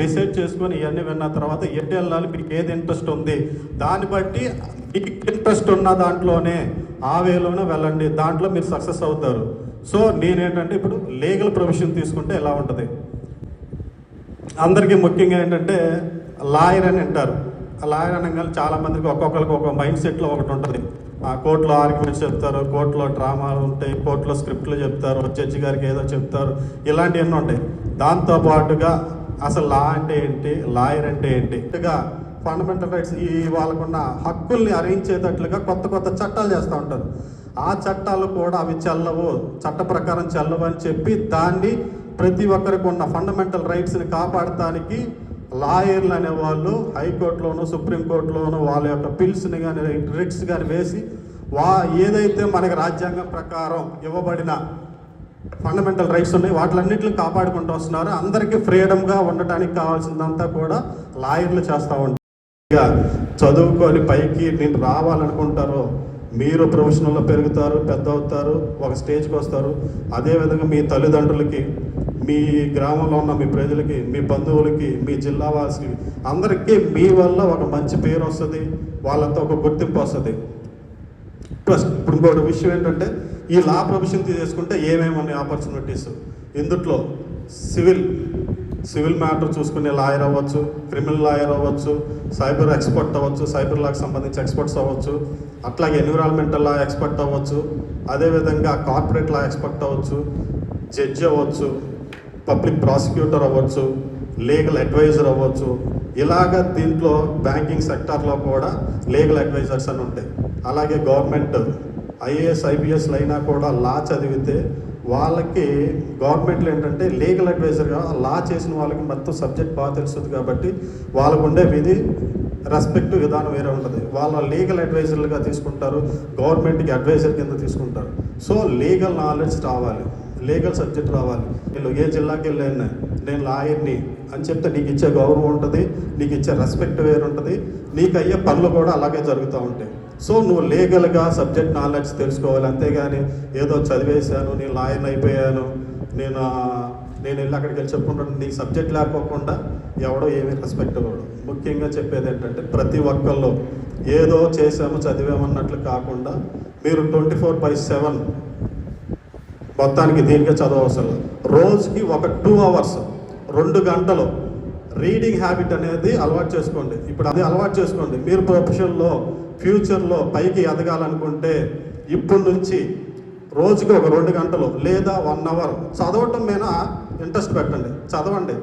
Decide చేసుకొని ఇవన్నీ విన్న తర్వాత ఎటు వెళ్ళాలి, మీకు ఏది ఇంట్రెస్ట్ ఉంది, దాన్ని బట్టి మీకు ఇంట్రెస్ట్ ఉన్న దాంట్లోనే ఆ వేలోనే వెళ్ళండి, దాంట్లో మీరు సక్సెస్ అవుతారు. సో నేనేంటంటే ఇప్పుడు లీగల్ ప్రొఫెషన్ తీసుకుంటే ఎలా ఉంటుంది, అందరికీ ముఖ్యంగా ఏంటంటే లాయర్ అని అంటారు. ఆ లాయర్ అనగానే చాలామందికి ఒక్కొక్కరికి ఒక మైండ్ సెట్లో ఒకటి ఉంటుంది. ఆ కోర్టులో ఆర్గ్యుమెంట్స్ చెప్తారు, కోర్టులో డ్రామాలు ఉంటాయి, కోర్టులో స్క్రిప్ట్లు చెప్తారు, జడ్జి గారికి ఏదో చెప్తారు, ఇలాంటివన్నీ ఉంటాయి. దాంతోపాటుగా అసలు లా అంటే ఏంటి, లాయర్ అంటే ఏంటి, ఫండమెంటల్ రైట్స్ ఈ వాళ్ళకున్న హక్కుల్ని అరించేటట్లుగా కొత్త కొత్త చట్టాలు చేస్తూ ఉంటారు. ఆ చట్టాలు కూడా అవి చెల్లవు, చట్ట ప్రకారం చెల్లవు అని చెప్పి దాన్ని ప్రతి ఒక్కరికి ఉన్న ఫండమెంటల్ రైట్స్ని కాపాడటానికి లాయర్లు అనేవాళ్ళు హైకోర్టులోను సుప్రీంకోర్టులోను వాళ్ళ యొక్క పిల్స్ని కానీ రిట్స్ కానీ వేసి ఏదైతే మనకి రాజ్యాంగం ప్రకారం ఇవ్వబడిన ఫండమెంటల్ రైట్స్ ఉన్నాయి వాటిలన్నింటిని కాపాడుకుంటూ వస్తున్నారు. అందరికీ ఫ్రీడమ్గా ఉండటానికి కావాల్సిందంతా కూడా లాయర్లు చేస్తూ ఉంటారు. ఇక చదువుకొని పైకి నేను రావాలనుకుంటారో మీరు ప్రొఫెషనల్లో పెరుగుతారు, పెద్ద అవుతారు, ఒక స్టేజ్కి వస్తారు. అదేవిధంగా మీ తల్లిదండ్రులకి, మీ గ్రామంలో ఉన్న మీ ప్రజలకి, మీ బంధువులకి, మీ జిల్లా వాసులకి అందరికీ మీ వల్ల ఒక మంచి పేరు వస్తుంది, వాళ్ళంతా ఒక గుర్తింపు వస్తుంది. ఇప్పుడు ఇంకోటి విషయం ఏంటంటే ఈ లా ప్రొఫెషన్ తీసుకుంటే ఏమేమి ఉన్నాయి ఆపర్చునిటీస్, ఇందుట్లో సివిల్ మ్యాటర్ చూసుకునే లాయర్ అవ్వచ్చు, క్రిమినల్ లాయర్ అవ్వచ్చు, సైబర్ ఎక్స్పర్ట్ అవ్వచ్చు, సైబర్ లాకి సంబంధించి ఎక్స్పర్ట్స్ అవ్వచ్చు, అట్లాగే ఎన్విరాన్మెంటల్ లా ఎక్స్పర్ట్ అవ్వచ్చు, అదేవిధంగా కార్పొరేట్ లా ఎక్స్పర్ట్ అవ్వచ్చు, జడ్జి అవ్వచ్చు, పబ్లిక్ ప్రాసిక్యూటర్ అవ్వచ్చు, లీగల్ అడ్వైజర్ అవ్వచ్చు. ఇలాగ దీంట్లో బ్యాంకింగ్ సెక్టార్లో కూడా లీగల్ అడ్వైజర్స్ అని ఉంటాయి. అలాగే గవర్నమెంట్ ఐఏఎస్ ఐపీఎస్లు అయినా కూడా లా చదివితే వాళ్ళకి గవర్నమెంట్లో ఏంటంటే లీగల్ అడ్వైజర్గా లా చేసిన వాళ్ళకి మొత్తం సబ్జెక్ట్ బాగా తెలుస్తుంది కాబట్టి వాళ్ళకు ఉండే విధి రెస్పెక్ట్ విధానం వేరే ఉంటుంది. వాళ్ళ లీగల్ అడ్వైజర్లుగా తీసుకుంటారు, గవర్నమెంట్కి అడ్వైజర్ కింద తీసుకుంటారు. సో లీగల్ నాలెడ్జ్ రావాలి, లీగల్ సబ్జెక్ట్ రావాలి. వీళ్ళు ఏ జిల్లాకి వెళ్ళాను నేను లాయర్ని అని చెప్తే నీకు ఇచ్చే గౌరవం ఉంటుంది, నీకు ఇచ్చే రెస్పెక్ట్ వేరు ఉంటుంది, నీకు అయ్యే పనులు కూడా అలాగే జరుగుతూ ఉంటాయి. సో నువ్వు లీగల్గా సబ్జెక్ట్ నాలెడ్జ్ తెలుసుకోవాలి, అంతేగాని ఏదో చదివేశాను నేను లాయర్ని అయిపోయాను నేను వెళ్ళి అక్కడికి వెళ్ళి చెప్పుకుంటాను నీకు సబ్జెక్ట్ లేకపోకుండా ఎవడో ఏమీ రెస్పెక్ట్ ఇవ్వడు. ముఖ్యంగా చెప్పేది ఏంటంటే ప్రతి ఒక్కళ్ళు ఏదో చేసాము చదివామన్నట్లు కాకుండా మీరు 24/7 మొత్తానికి దీనికే చదవవసరం. రోజుకి ఒక 2 hours 2 గంటలు రీడింగ్ హ్యాబిట్ అనేది అలవాటు చేసుకోండి. ఇప్పుడు అది అలవాటు చేసుకోండి. మీరు ప్రొఫెషన్లో ఫ్యూచర్లో పైకి ఎదగాలనుకుంటే ఇప్పటి నుంచి రోజుకి ఒక 2 గంటలు లేదా 1 hour చదవటం మీద ఇంట్రెస్ట్ పెట్టండి, చదవండి.